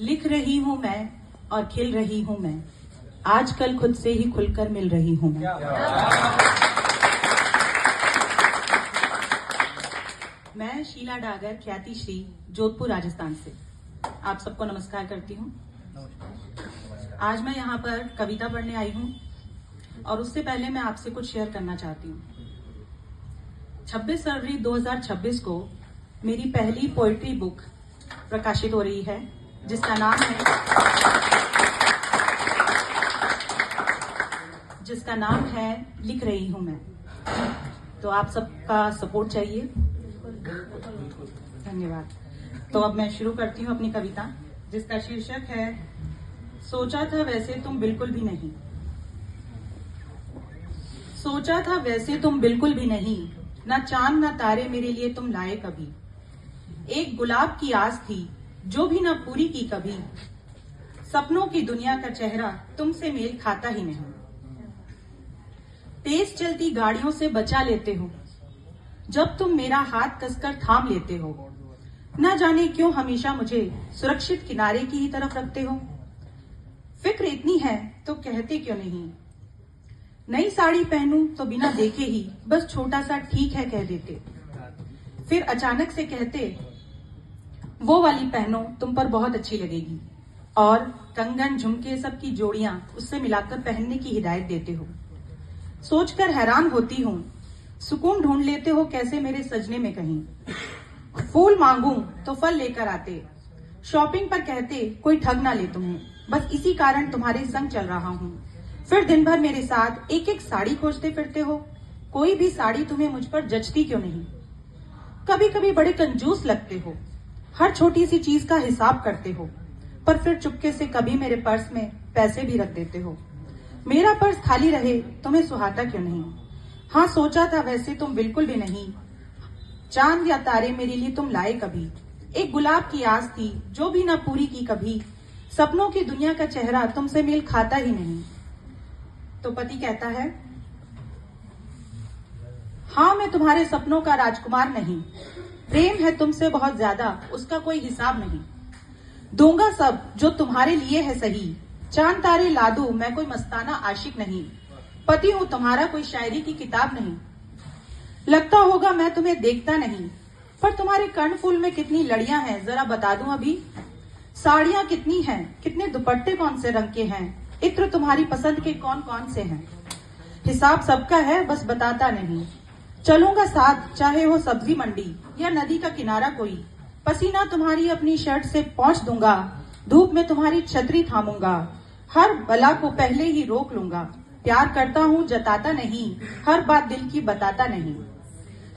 लिख रही हूँ मैं और खिल रही हूँ मैं, आजकल खुद से ही खुलकर मिल रही हूँ मैं। मैं शीला डागर, ख्याति श्री, जोधपुर राजस्थान से आप सबको नमस्कार करती हूँ। आज मैं यहाँ पर कविता पढ़ने आई हूँ और उससे पहले मैं आपसे कुछ शेयर करना चाहती हूँ। 26 फरवरी 2026 को मेरी पहली पोएट्री बुक प्रकाशित हो रही है जिसका नाम है लिख रही हूँ मैं। तो आप सबका सपोर्ट चाहिए। धन्यवाद। तो अब मैं शुरू करती हूँ अपनी कविता जिसका शीर्षक है सोचा था वैसे तुम बिल्कुल भी नहीं। सोचा था वैसे तुम बिल्कुल भी नहीं, ना चांद ना तारे मेरे लिए तुम लाए कभी। एक गुलाब की आस थी जो भी ना पूरी की कभी, सपनों की दुनिया का चेहरा तुमसे मेल खाता ही नहीं। तेज चलती गाड़ियों से बचा लेते हो जब तुम मेरा हाथ कसकर थाम लेते हो। न जाने क्यों हमेशा मुझे सुरक्षित किनारे की ही तरफ रखते हो। फिक्र इतनी है तो कहते क्यों नहीं। नई साड़ी पहनूं तो बिना देखे ही बस छोटा सा ठीक है कह देते। फिर अचानक से कहते वो वाली पहनो तुम पर बहुत अच्छी लगेगी, और कंगन झुमके सबकी जोड़ियां उससे मिलाकर पहनने की हिदायत देते हो। सोचकर हैरान होती हूँ सुकून ढूंढ लेते हो कैसे मेरे सजने में कहीं। फूल मांगूं तो फल लेकर आते, शॉपिंग पर कहते कोई ठग ना ले तुम्हें, बस इसी कारण तुम्हारे संग चल रहा हूँ। फिर दिन भर मेरे साथ एक एक साड़ी खोजते फिरते हो, कोई भी साड़ी तुम्हें मुझ पर जचती क्यों नहीं। कभी कभी बड़े कंजूस लगते हो, हर छोटी सी चीज का हिसाब करते हो, पर फिर चुपके से कभी मेरे पर्स में पैसे भी रख देते हो। मेरा पर्स खाली रहे तुम्हें सुहाता क्यों नहीं। हाँ सोचा था वैसे तुम बिल्कुल भी नहीं, चांद या तारे मेरे लिए तुम लाए कभी। एक गुलाब की आस थी जो भी ना पूरी की कभी, सपनों की दुनिया का चेहरा तुमसे मेल खाता ही नहीं। तो पति कहता है हाँ मैं तुम्हारे सपनों का राजकुमार नहीं, प्रेम है तुमसे बहुत ज्यादा उसका कोई हिसाब नहीं। दूंगा सब जो तुम्हारे लिए है सही, चांद तारे ला दूं मैं कोई मस्ताना आशिक नहीं। पति हूं तुम्हारा कोई शायरी की किताब नहीं। लगता होगा मैं तुम्हें देखता नहीं, पर तुम्हारे कर्णफूल में कितनी लड़ियां हैं जरा बता दूं अभी। साड़ियां कितनी हैं, कितने दुपट्टे कौन से रंग के हैं, इत्र तुम्हारी पसंद के कौन कौन से हैं। हिसाब सबका है बस बताता नहीं। चलूंगा साथ चाहे हो सब्जी मंडी या नदी का किनारा कोई, पसीना तुम्हारी अपनी शर्ट से पोंछ दूंगा, धूप में तुम्हारी छतरी थामूंगा, हर बला को पहले ही रोक लूंगा। प्यार करता हूँ जताता नहीं, हर बात दिल की बताता नहीं।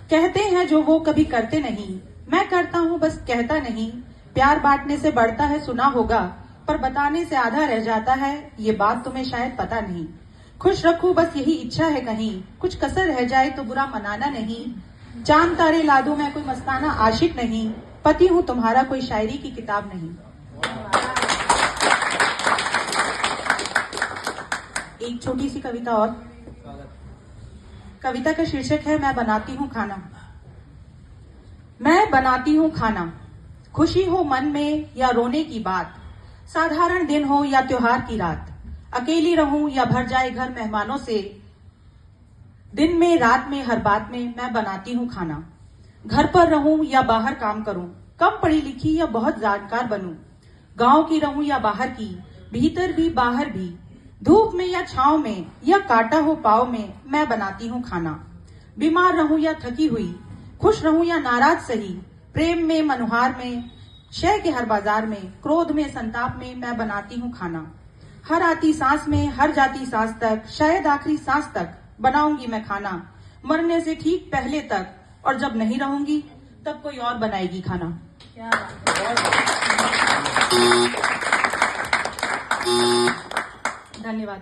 कहते हैं जो वो कभी करते नहीं, मैं करता हूँ बस कहता नहीं। प्यार बांटने से बढ़ता है सुना होगा, पर बताने से आधा रह जाता है, ये बात तुम्हें शायद पता नहीं। खुश रखूं बस यही इच्छा है कहीं, कुछ कसर रह जाए तो बुरा मनाना नहीं। चांद तारे ला दूं मैं कोई मस्ताना आशिक नहीं, पति हूँ तुम्हारा कोई शायरी की किताब नहीं। एक छोटी सी कविता और। कविता का शीर्षक है मैं बनाती हूँ खाना। मैं बनाती हूँ खाना, खुशी हो मन में या रोने की बात, साधारण दिन हो या त्योहार की रात, अकेली रहूं या भर जाए घर मेहमानों से, दिन में रात में हर बात में मैं बनाती हूँ खाना। घर पर रहूं या बाहर काम करूं, कम पढ़ी लिखी या बहुत जानकार बनूं, गांव की रहूं या बाहर की, भीतर भी बाहर भी, धूप में या छांव में या काटा हो पाव में मैं बनाती हूँ खाना। बीमार रहूं या थकी हुई, खुश रहूं या नाराज सही, प्रेम में मनुहार में, शय के हर बाजार में, क्रोध में संताप में मैं बनाती हूँ खाना। हर आती सांस में हर जाती सांस तक, शायद आखिरी सांस तक बनाऊंगी मैं खाना। मरने से ठीक पहले तक, और जब नहीं रहूंगी तब कोई और बनाएगी खाना। धन्यवाद।